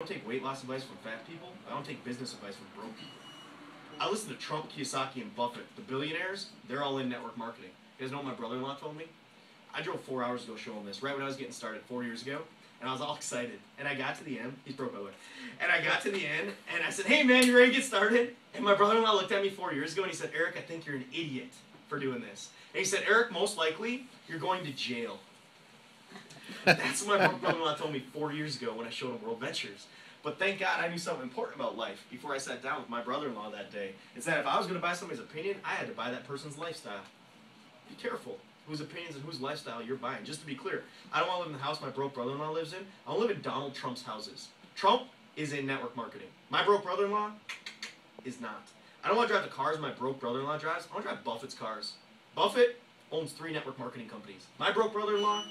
don't take weight loss advice from fat people. I don't take business advice from broke people. I listen to Trump, Kiyosaki, and Buffett. The billionaires, they're all in network marketing. You guys know what my brother-in-law told me? I drove 4 hours to go show him this, right when I was getting started 4 years ago. And I was all excited. And I got to the end. He's broke, by the way. And I got to the end, and I said, hey, man, you ready to get started? And my brother-in-law looked at me 4 years ago, and he said, Eric, I think you're an idiot for doing this. And he said, Eric, most likely, you're going to jail. That's what my brother-in-law told me 4 years ago when I showed him World Ventures. But thank God I knew something important about life before I sat down with my brother-in-law that day. It's that if I was going to buy somebody's opinion, I had to buy that person's lifestyle. Be careful whose opinions and whose lifestyle you're buying. Just to be clear, I don't want to live in the house my broke brother-in-law lives in. I want to live in Donald Trump's houses. Trump is in network marketing. My broke brother-in-law is not. I don't want to drive the cars my broke brother-in-law drives. I want to drive Buffett's cars. Buffett owns 3 network marketing companies. My broke brother-in-law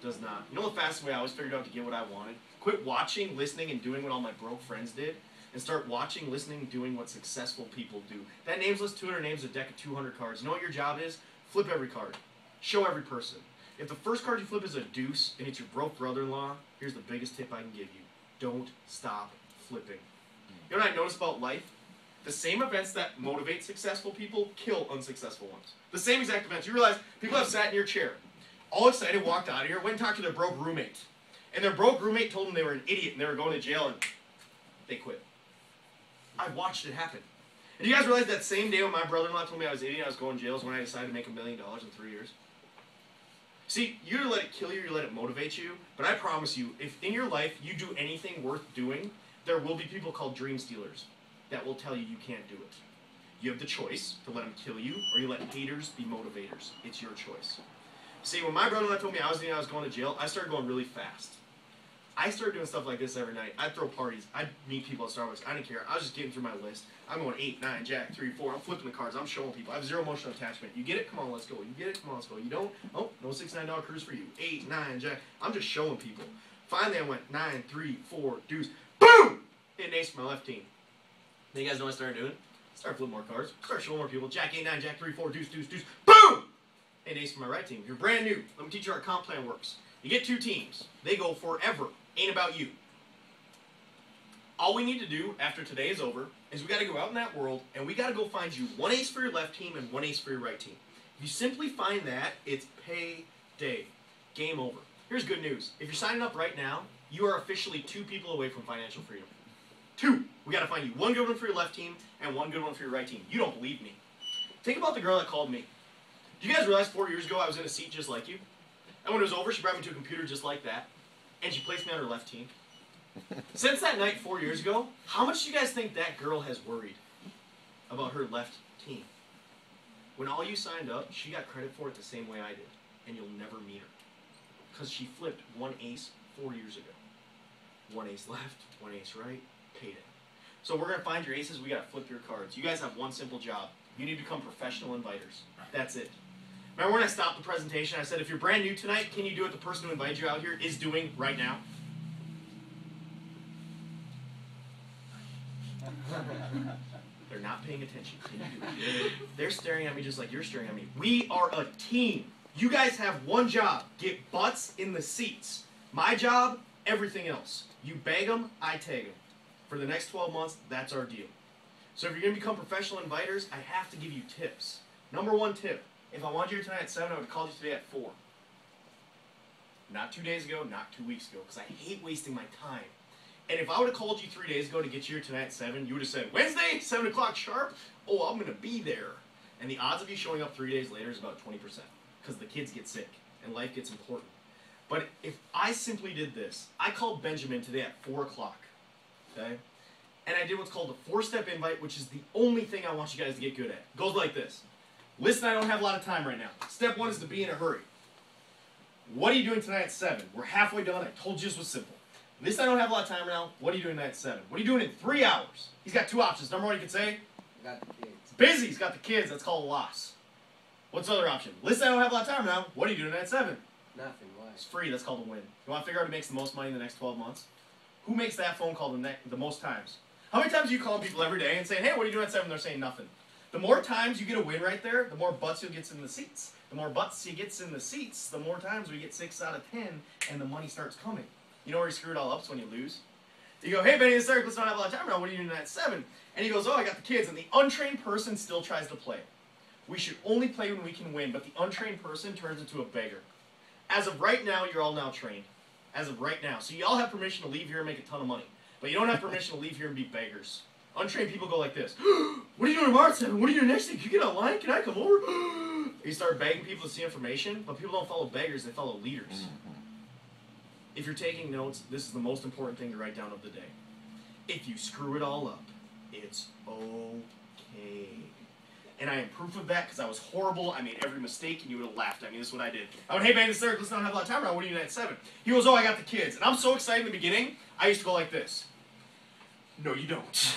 does not. You know the fastest way I always figured out to get what I wanted? Quit watching, listening, and doing what all my broke friends did, and start watching, listening, doing what successful people do. That names list, 200 names, a deck of 200 cards. You know what your job is? Flip every card. Show every person. If the first card you flip is a deuce, and it's your broke brother-in-law, here's the biggest tip I can give you. Don't stop flipping. You know what I noticed about life? The same events that motivate successful people kill unsuccessful ones. The same exact events. You realize people have sat in your chair, all excited, walked out of here, went and talked to their broke roommate. And their broke roommate told them they were an idiot and they were going to jail, and they quit. I watched it happen. And you guys realize that same day when my brother-in-law told me I was an idiot, I was going to jail, is when I decided to make $1 million in 3 years. See, you either let it kill you or you let it motivate you, but I promise you, if in your life you do anything worth doing, there will be people called dream stealers that will tell you you can't do it. You have the choice to let them kill you, or you let haters be motivators. It's your choice. See, when my brother-in-law told me I was going to jail, I started going really fast. I started doing stuff like this every night. I'd throw parties. I'd meet people at Starbucks. I didn't care. I was just getting through my list. I'm going 8, 9, jack, 3, 4. I'm flipping the cards. I'm showing people. I have zero emotional attachment. You get it? Come on, let's go. You get it? Come on, let's go. You don't? Oh, no $69 cruise for you. 8, 9, jack. I'm just showing people. Finally, I went 9, 3, 4, deuce. Boom! Hit an ace for my left team. Then you guys know what I started doing? Start flipping more cards. Start showing more people. Jack, 8, 9, jack, 3, 4, deuce, deuce, deuce. Boom! Hit an ace for my right team. If you're brand new, let me teach you how our comp plan works. You get 2 teams. They go forever. Ain't about you. All we need to do after today is over is we got to go out in that world and we got to go find you 1 ace for your left team and 1 ace for your right team. If you simply find that, it's payday. Game over. Here's good news. If you're signing up right now, you are officially 2 people away from financial freedom. 2. We got to find you 1 good one for your left team and 1 good one for your right team. You don't believe me. Think about the girl that called me. Do you guys realize 4 years ago I was in a seat just like you? And when it was over, she brought me to a computer just like that. And she placed me on her left team. Since that night 4 years ago, how much do you guys think that girl has worried about her left team? When all you signed up, she got credit for it the same way I did. And you'll never meet her. Because she flipped 1 ace 4 years ago. 1 ace left, 1 ace right, payday. So we're going to find your aces. We got to flip your cards. You guys have one simple job. You need to become professional inviters. That's it. Remember when I stopped the presentation, I said, if you're brand new tonight, can you do what the person who invited you out here is doing right now? They're not paying attention. Can you do it? They're staring at me just like you're staring at me. We are a team. You guys have one job. Get butts in the seats. My job, everything else. You bag them, I tag them. For the next 12 months, that's our deal. So if you're going to become professional inviters, I have to give you tips. Number 1 tip. If I wanted you here tonight at 7, I would have called you today at 4. Not 2 days ago, not 2 weeks ago, because I hate wasting my time. And if I would have called you 3 days ago to get you here tonight at 7, you would have said, Wednesday, 7 o'clock sharp? Oh, I'm going to be there. And the odds of you showing up 3 days later is about 20%, because the kids get sick and life gets important. But if I simply did this, I called Benjamin today at 4 o'clock, okay? And I did what's called a 4-step invite, which is the only thing I want you guys to get good at. It goes like this. Listen, I don't have a lot of time right now. Step 1 is to be in a hurry. What are you doing tonight at 7? We're halfway done. I told you this was simple. Listen, I don't have a lot of time right now. What are you doing tonight at 7? What are you doing in 3 hours? He's got 2 options. Number 1, he could say, Got the kids. busy. He's got the kids. That's called a loss. What's the other option? Listen, I don't have a lot of time right now. What are you doing tonight at 7? Nothing. Why? It's free. That's called a win. You want to figure out who makes the most money in the next 12 months? Who makes that phone call the most times? How many times are you calling people every day and saying, hey, what are you doing at 7? They're saying nothing. The more times you get a win right there, the more butts you'll get in the seats. The more butts you get in the seats, the more times we get 6 out of 10, and the money starts coming. You know where you screw it all up is when you lose. You go, hey, Benny, this is Eric. Let's not have a lot of time now. What are you doing tonight at 7? And he goes, oh, I got the kids. And the untrained person still tries to play. We should only play when we can win, but the untrained person turns into a beggar. As of right now, you're all now trained. As of right now. So you all have permission to leave here and make a ton of money. But you don't have permission to leave here and be beggars. Untrained people go like this. What are you doing tomorrow at 7? What are you doing next week? Can you get online? Can I come over? You start begging people to see information, but people don't follow beggars, they follow leaders. If you're taking notes, this is the most important thing to write down of the day. If you screw it all up, it's okay. And I am proof of that because I was horrible. I made every mistake and you would have laughed at me. This is what I did. I went, hey man, this is Eric. Let's not have a lot of time now. What are you doing at 7? He goes, oh, I got the kids. And I'm so excited in the beginning, I used to go like this. No, you don't.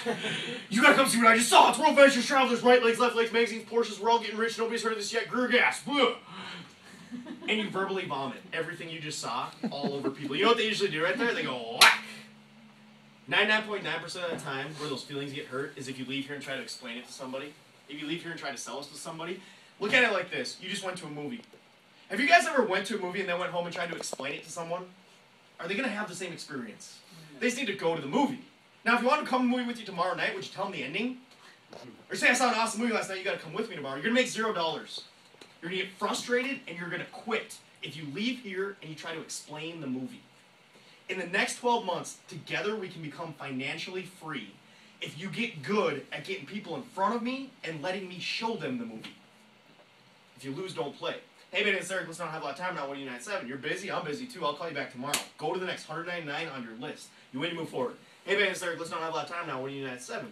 You gotta come see what I just saw. It's World Ventures, Travelers, Right Legs, Left Legs, Magazines, Porsches. We're all getting rich. Nobody's heard of this yet. Greer gas. Blah. And you verbally vomit everything you just saw all over people. You know what they usually do right there? They go, whack. 99.9% of the time where those feelings get hurt is if you leave here and try to explain it to somebody. If you leave here and try to sell us to somebody. Look at it like this. You just went to a movie. Have you guys ever went to a movie and then went home and tried to explain it to someone? Are they going to have the same experience? They just need to go to the movie. Now, if you want to come to the movie with you tomorrow night, would you tell them the ending? Or say, I saw an awesome movie last night, you got to come with me tomorrow. You're going to make $0. You're going to get frustrated, and you're going to quit if you leave here and you try to explain the movie. In the next 12 months, together we can become financially free if you get good at getting people in front of me and letting me show them the movie. If you lose, don't play. Hey, man, it's Eric. Let's not have a lot of time now. What are you doing at 7? You're busy? I'm busy, too. I'll call you back tomorrow. Go to the next 199 on your list. You win, you move forward. Hey, man, it's Eric. Let's not have a lot of time now. What are you doing at 7?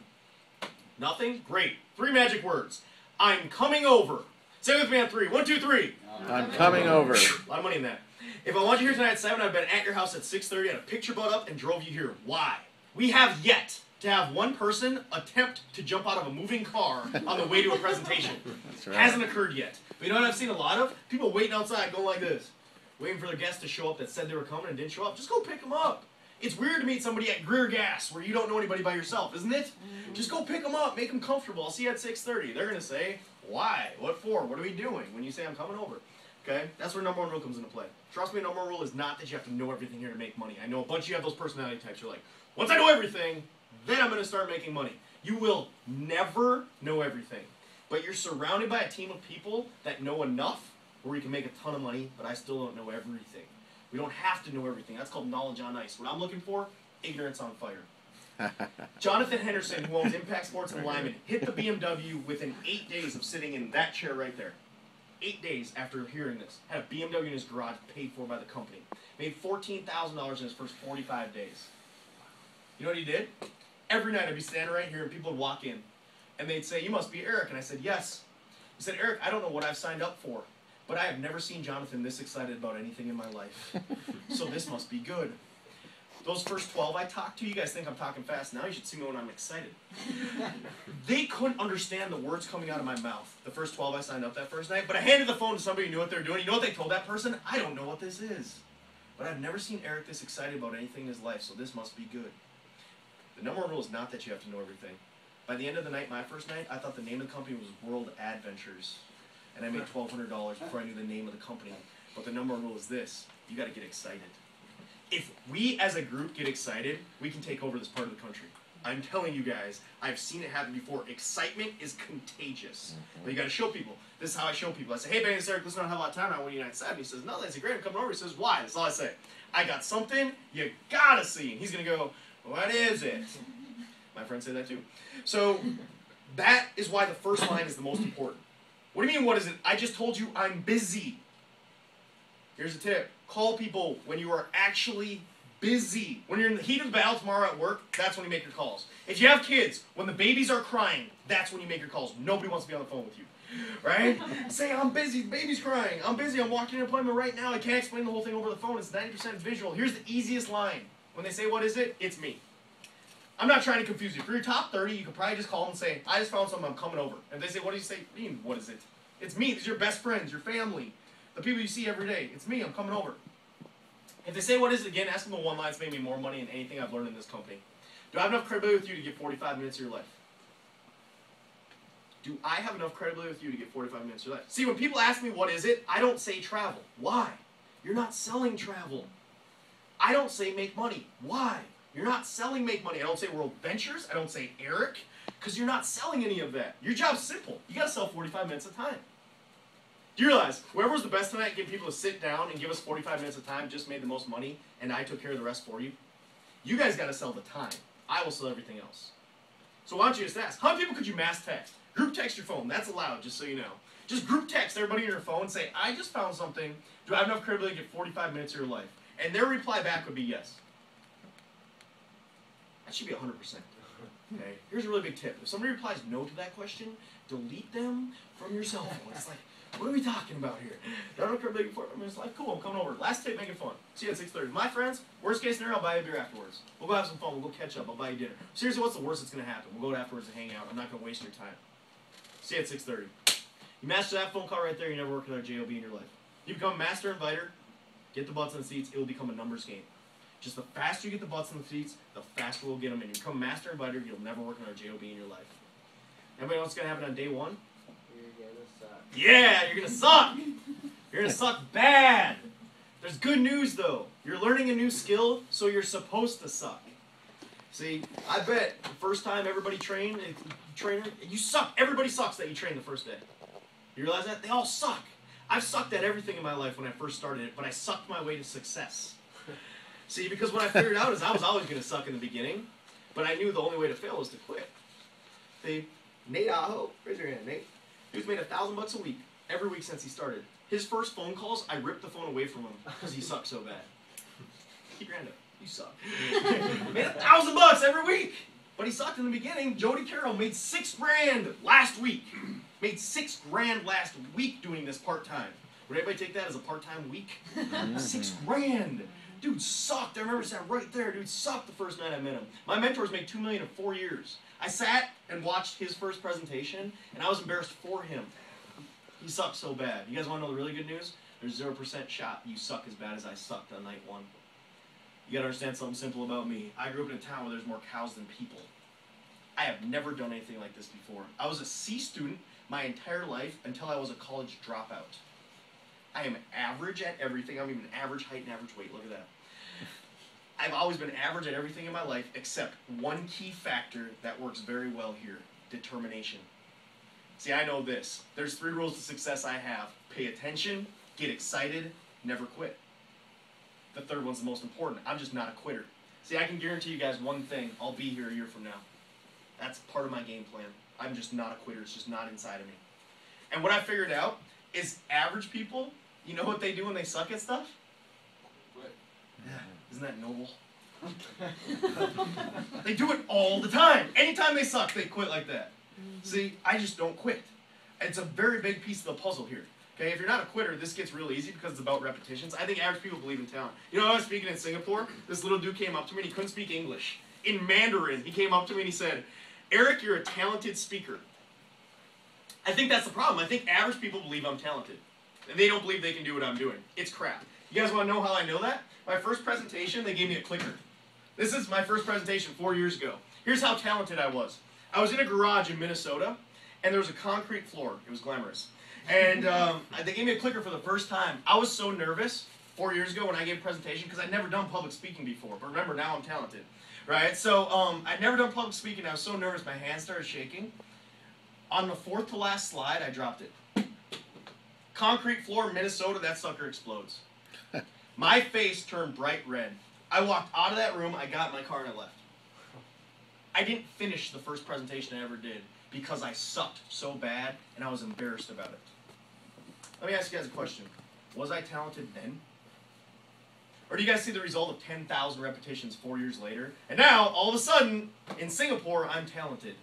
Nothing? Great. 3 magic words. I'm coming over. Say it with me on 3. 1, 2, 3. I'm coming over. A lot of money in that. If I want you here tonight at 7, I've been at your house at 6:30, had a picture brought up, and drove you here. Why? We have yet to have one person attempt to jump out of a moving car on the way to a presentation. That's right. Hasn't occurred yet. But you know what I've seen a lot of? People waiting outside going like this. Waiting for their guests to show up that said they were coming and didn't show up. Just go pick them up. It's weird to meet somebody at Greer Gas where you don't know anybody by yourself, isn't it? Just go pick them up. Make them comfortable. I'll see you at 6:30. They're going to say, why? What for? What are we doing? When you say I'm coming over. Okay? That's where number 1 rule comes into play. Trust me, number 1 rule is not that you have to know everything here to make money. I know a bunch of you have those personality types. You're like, once I know everything, then I'm going to start making money. You will never know everything. But you're surrounded by a team of people that know enough where you can make a ton of money, but I still don't know everything. We don't have to know everything. That's called knowledge on ice. What I'm looking for, ignorance on fire. Jonathan Henderson, who owns Impact Sports in Lyman, hit the BMW within 8 days of sitting in that chair right there. 8 days after hearing this. Had a BMW in his garage paid for by the company. Made $14,000 in his first 45 days. You know what he did? Every night I'd be standing right here and people would walk in. And they'd say, you must be Eric. And I said, yes. He said, Eric, I don't know what I've signed up for, but I have never seen Jonathan this excited about anything in my life. So this must be good. Those first 12 I talked to, you guys think I'm talking fast now. You should see me when I'm excited. They couldn't understand the words coming out of my mouth. The first 12 I signed up that first night. But I handed the phone to somebody who knew what they were doing. You know what they told that person? I don't know what this is. But I've never seen Eric this excited about anything in his life, so this must be good. The number 1 rule is not that you have to know everything. By the end of the night, my first night, I thought the name of the company was World Adventures. And I made $1,200 before I knew the name of the company. But the number 1 rule is this. You got to get excited. If we as a group get excited, we can take over this part of the country. I'm telling you guys, I've seen it happen before. Excitement is contagious. But you got to show people. This is how I show people. I say, hey, Benny, it's Eric. Let's not have a lot of time now. When you're at 7, he says, no, that's great. I'm coming over. He says, why? That's all I say. I got something you got to see. And he's going to go, what is it? My friends say that too. So that is why the first line is the most important. What do you mean, what is it? I just told you I'm busy. Here's a tip. Call people when you are actually busy. When you're in the heat of the battle tomorrow at work, that's when you make your calls. If you have kids, when the babies are crying, that's when you make your calls. Nobody wants to be on the phone with you. Right? Say, I'm busy, the baby's crying. I'm busy, I'm walking an appointment right now. I can't explain the whole thing over the phone. It's 90% visual. Here's the easiest line. When they say, what is it? It's me. I'm not trying to confuse you. For your top 30, you could probably just call them and say, I just found something, I'm coming over. And if they say, what do you say? What do you mean, what is it? It's me. These are your best friends, your family, the people you see every day. It's me. I'm coming over. If they say, what is it again, ask them the one line that's made me more money than anything I've learned in this company. Do I have enough credibility with you to get 45 minutes of your life? Do I have enough credibility with you to get 45 minutes of your life? See, when people ask me, what is it, I don't say travel. Why? You're not selling travel. I don't say make money. Why? You're not selling make money. I don't say World Ventures. I don't say Eric, because you're not selling any of that. Your job's simple. You got to sell 45 minutes of time. Do you realize whoever was the best tonight at getting people to sit down and give us 45 minutes of time just made the most money, and I took care of the rest for you? You guys got to sell the time. I will sell everything else. So why don't you just ask, how many people could you mass text? Group text your phone. That's allowed, just so you know. Just group text everybody on your phone and say, I just found something. Do I have enough credibility to get 45 minutes of your life? And their reply back would be yes. That should be 100%. Okay? Here's a really big tip. If somebody replies no to that question, delete them from your cell phone. It's like, what are we talking about here? I don't care about 45 minutes of life. Cool, I'm coming over. Last tip, make it fun. See you at 6:30. My friends, worst case scenario, I'll buy you a beer afterwards. We'll go have some fun. We'll go catch up. I'll buy you dinner. Seriously, what's the worst that's going to happen? We'll go afterwards and hang out. I'm not going to waste your time. See you at 6:30. You master that phone call right there, you never work another JOB in your life. You become a master inviter, get the butts in the seats, it will become a numbers game. Just the faster you get the butts in the seats, the faster we'll get them in. You become a master inviter, you'll never work another JOB in your life. Anybody else going to happen on day one? You're gonna suck. Yeah, you're going to suck. You're going to suck bad. There's good news, though. You're learning a new skill, so you're supposed to suck. See, I bet the first time everybody trained, you suck. Everybody sucks that you train the first day. You realize that? They all suck. I've sucked at everything in my life when I first started it, but I sucked my way to success. See, because what I figured out is I was always going to suck in the beginning, but I knew the only way to fail was to quit. See, Nate Aho, raise your hand, Nate. Dude's made $1,000 a week, every week since he started. His first phone calls, I ripped the phone away from him because he sucked so bad. Keep your hand up. You suck. Made $1,000 every week. But he sucked in the beginning. Jody Carroll made $6,000 last week. Made $6,000 last week doing this part-time. Would anybody take that as a part-time week? $6,000. Dude sucked. I remember sat right there. Dude sucked the first night I met him. My mentors made $2 million in 4 years. I sat and watched his first presentation, and I was embarrassed for him. He sucked so bad. You guys want to know the really good news? There's 0% shot you suck as bad as I sucked on night one. You gotta understand something simple about me. I grew up in a town where there's more cows than people. I have never done anything like this before. I was a C student my entire life until I was a college dropout. I am average at everything. I'm even average height and average weight. Look at that. I've always been average at everything in my life except one key factor that works very well here: determination. See, I know this. There's 3 rules to success I have. Pay attention, get excited, never quit. The third one's the most important. I'm just not a quitter. See, I can guarantee you guys one thing. I'll be here a year from now. That's part of my game plan. I'm just not a quitter. It's just not inside of me. And what I figured out is average people, you know what they do when they suck at stuff? Quit. Yeah. Isn't that noble? They do it all the time. Anytime they suck, they quit like that. See, I just don't quit. It's a very big piece of the puzzle here. Okay, if you're not a quitter, this gets real easy because it's about repetitions. I think average people believe in talent. You know, I was speaking in Singapore. This little dude came up to me and he couldn't speak English. In Mandarin, he came up to me and he said, Eric, you're a talented speaker. I think that's the problem. I think average people believe I'm talented. And they don't believe they can do what I'm doing. It's crap. You guys want to know how I know that? My first presentation, they gave me a clicker. This is my first presentation 4 years ago. Here's how talented I was. I was in a garage in Minnesota, and there was a concrete floor. It was glamorous. And they gave me a clicker for the first time. I was so nervous 4 years ago when I gave a presentation because I'd never done public speaking before. But remember, now I'm talented, right? So I'd never done public speaking. I was so nervous, my hands started shaking. On the 4th to last slide, I dropped it. Concrete floor, Minnesota, that sucker explodes. My face turned bright red. I walked out of that room, I got in my car, and I left. I didn't finish the first presentation I ever did because I sucked so bad and I was embarrassed about it. Let me ask you guys a question. Was I talented then? Or do you guys see the result of 10,000 repetitions 4 years later? And now, all of a sudden, in Singapore, I'm talented.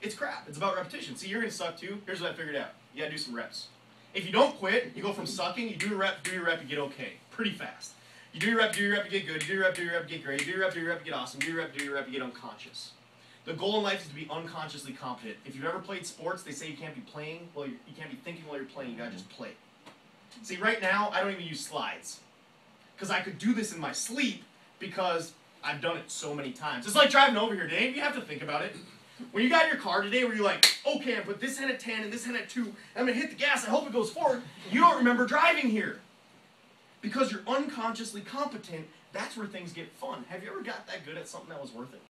It's crap. It's about repetition. See, you're going to suck too. Here's what I figured out. You got to do some reps. If you don't quit, you go from sucking, you do your rep, you get okay. Pretty fast. You do your rep, you get good. You do your rep, you get great. You do your rep, you get awesome. You do your rep, you get unconscious. The goal in life is to be unconsciously competent. If you've ever played sports, they say you can't be playing, well, you can't be thinking while you're playing, you gotta just play. See, right now, I don't even use slides. Because I could do this in my sleep because I've done it so many times. It's like driving over here, Dave. You have to think about it. When you got in your car today where you're like, okay, I put this hand at 10 and this hand at 2, I'm gonna hit the gas, I hope it goes forward, you don't remember driving here. Because you're unconsciously competent, That's where things get fun. Have you ever got that good at something that was worth it?